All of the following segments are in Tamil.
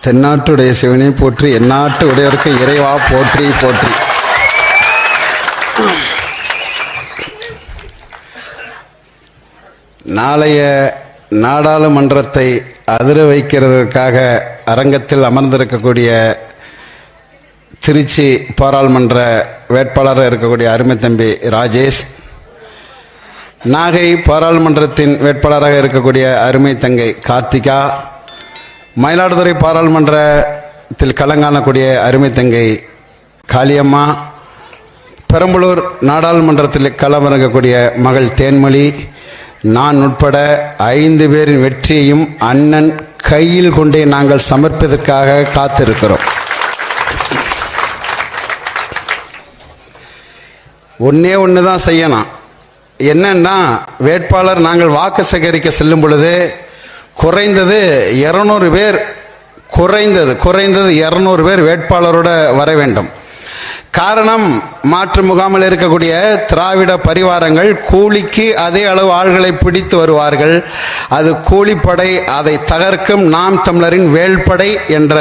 தென்னாட்டுடைய சிவனை போற்றி, எந்நாட்டு உடையவருக்கு இறைவா போற்றி போற்றி. நாளைய நாடாளுமன்றத்தை அதிர வைக்கிறதற்காக அரங்கத்தில் அமர்ந்திருக்கக்கூடிய திருச்சி பாராளுமன்ற வேட்பாளராக இருக்கக்கூடிய அருமை தம்பி ராஜேஷ், நாகை பாராளுமன்றத்தின் வேட்பாளராக இருக்கக்கூடிய அருமை தங்கை கார்த்திகா, மயிலாடுதுறை பாராளுமன்றத்தில் களங்காணக்கூடிய அருமை தங்கை காளியம்மா, பெரம்பலூர் நாடாளுமன்றத்தில் களமிறங்கக்கூடிய மகள் தேன்மொழி, நான் உட்பட 5 பேரின் வெற்றியையும் அண்ணன் கையில் கொண்டே நாங்கள் சமர்ப்பதற்காக காத்திருக்கிறோம். ஒன்று தான் செய்யணும். என்னன்னா, வேட்பாளர் நாங்கள் வாக்கு சேகரிக்க செல்லும் பொழுது குறைந்தது 200 பேர், குறைந்தது 200 பேர் வேட்பாளரோட வர வேண்டும். காரணம், மாற்று முகாமில் இருக்கக்கூடிய திராவிட பரிவாரங்கள் கூலிக்கு அதே அளவு ஆள்களை பிடித்து வருவார்கள். அது கூலிப்படை, அதை தகர்க்கும் நாம் தமிழரின் வேல்படை என்ற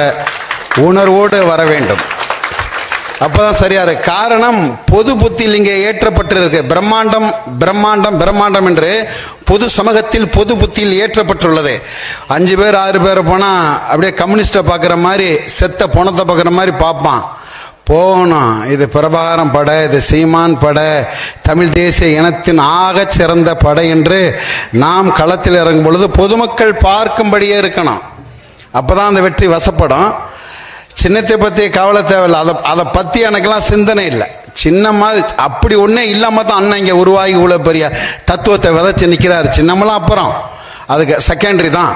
உணர்வோடு வர வேண்டும். அப்போதான் சரியா இருக்கு. காரணம், பொது புத்தியில் இங்கே ஏற்றப்பட்டிருக்கு. பிரம்மாண்டம் பிரம்மாண்டம் பிரம்மாண்டம் என்று பொது சமூகத்தில் பொது புத்தியில் ஏற்றப்பட்டுள்ளது. 5 பேர் 6 பேர் போனால் அப்படியே கம்யூனிஸ்டை பார்க்குற மாதிரி, செத்த பணத்தை பார்க்குற மாதிரி பார்ப்பான். போகணும், இது பிரபாகரன் படை, இது சீமான் படை, தமிழ் தேசிய இனத்தின் ஆக சிறந்த படை என்று நாம் களத்தில் இறங்கும் பொழுது பொதுமக்கள் பார்க்கும்படியே இருக்கணும். அப்போ தான் அந்த வெற்றி வசப்படும். சின்னத்தை பற்றி கவலை தேவையில்லை. அதை பற்றி எனக்கெல்லாம் சிந்தனை இல்லை. சின்னமாக அப்படி ஒன்றே இல்லாமல் தான் அண்ணன் இங்கே உருவாகி இவ்வளோ பெரிய தத்துவத்தை விதைச்சு நிற்கிறார். சின்னமெல்லாம் அப்புறம் அதுக்கு செகண்டரி தான்.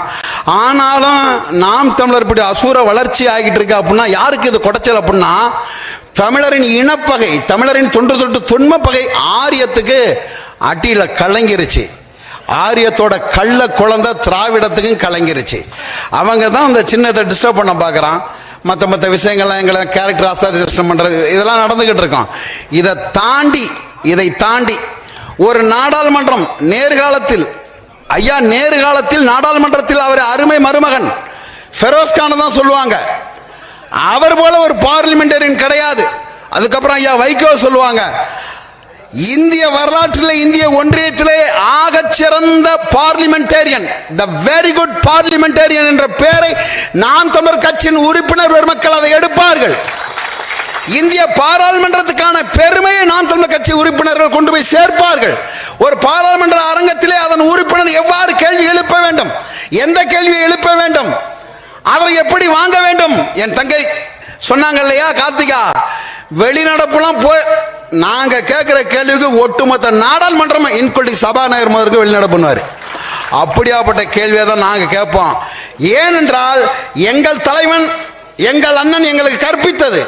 ஆனாலும் நாம் தமிழர் இப்படி அசூர வளர்ச்சி ஆகிட்டு இருக்கு அப்படின்னா யாருக்கு இது குடைச்சல் அப்படின்னா, தமிழரின் இனப்பகை, தமிழரின் தொன்று தொட்டு தொன்மப்பகை ஆரியத்துக்கு அடியில் கலங்கிருச்சு. ஆரியத்தோட கள்ள குழந்தை திராவிடத்துக்கும் கலங்கிருச்சு. அவங்க தான் அந்த சின்னத்தை டிஸ்டர்ப் பண்ண பார்க்குறான். மற்ற விஷயங்கள்லாம் எங்களை கேரக்டர் அசாசினேஷன் பண்ணுறது இதெல்லாம் நடந்துக்கிட்டு இருக்கோம். இதை தாண்டி ஒரு நாடாளுமன்றம் நேர்காலத்தில், ஐயா நேர்காலத்தில் நாடாளுமன்றத்தில் அவர் அருமை மருமகன் ஃபெரோஸ்கான தான் சொல்லுவாங்க. அவர் போல ஒரு பார்லிமெண்டரியன் கிடையாது. அதுக்கப்புறம் ஐயா வைகோ சொல்லுவாங்க, இந்திய வரலாற்றிலே இந்திய ஒன்றியத்திலே ஆகச்சிறந்த parliamentarian, the very good parliamentarian என்ற பெயரை நாம் தமிழர் கட்சியின் உறுப்பினர் பெருமக்கள் அதை எடுப்பார்கள். இந்திய பாராளுமன்றத்துக்கான பெருமையை நாம் தமிழர் கட்சி உறுப்பினர்கள் கொண்டு போய் சேர்ப்பார்கள். ஒரு பாராளுமன்ற அரங்கத்திலே அதன் உறுப்பினர் எவ்வாறு கேள்வி எழுப்ப வேண்டும், எந்த கேள்வியை எழுப்ப வேண்டும், அதை எப்படி வாங்க வேண்டும். என் தங்கை சொன்னாங்க இல்லையா கார்த்திகா, வெளிநடப்புலாம் போய் நாங்க கேட்கிற கேள்விக்கு ஒட்டுமொத்த நாடாளுமன்றம் இன்க்ளூடிங் சபாநாயகர் முதற்கு வெளிநடப்பு பண்ணுவார். அப்படியாப்பட்ட கேள்வியை தான் நாங்க கேட்போம். ஏனென்றால் எங்கள் தலைவன், எங்கள் அண்ணன் எங்களுக்கு கற்பித்தது,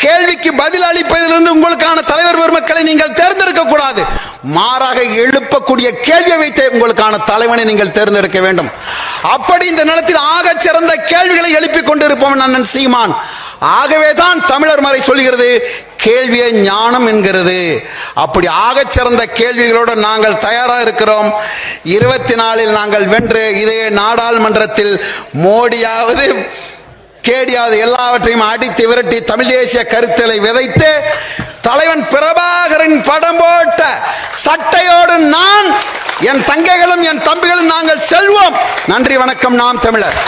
கேள்விக்கு பதில் அளிப்பதிலிருந்து உங்களுக்கான தலைவர் பெருமக்களை நீங்கள் தேர்ந்தெடுக்க கூடாது, மாறாக எழுப்பக்கூடிய கேள்வியை வைத்து உங்களுக்கான தலைவனை நீங்கள் தேர்ந்தெடுக்க வேண்டும். அப்படி இந்த நிலத்தில் ஆக சிறந்த கேள்விகளை எழுப்பிக் கொண்டிருப்போம் அண்ணன் சீமான். ஆகவே தான் தமிழர் மறை சொல்கிறது, கேள்வியை ஞானம் என்கிறது. அப்படி ஆகச் சிறந்த கேள்விகளோடு நாங்கள் தயாராக இருக்கிறோம். 24 நாங்கள் வென்று இதே நாடாளுமன்றத்தில் மோடியாவது கேடியாவது எல்லாவற்றையும் அடித்து விரட்டி தமிழ் தேசிய கருத்தலை விதைத்து தலைவன் பிரபாகரன் படம் போட்ட சட்டையோடு நான், என் தங்கைகளும் என் தம்பிகளும் நாங்கள் செல்வோம். நன்றி, வணக்கம். நாம் தமிழர்.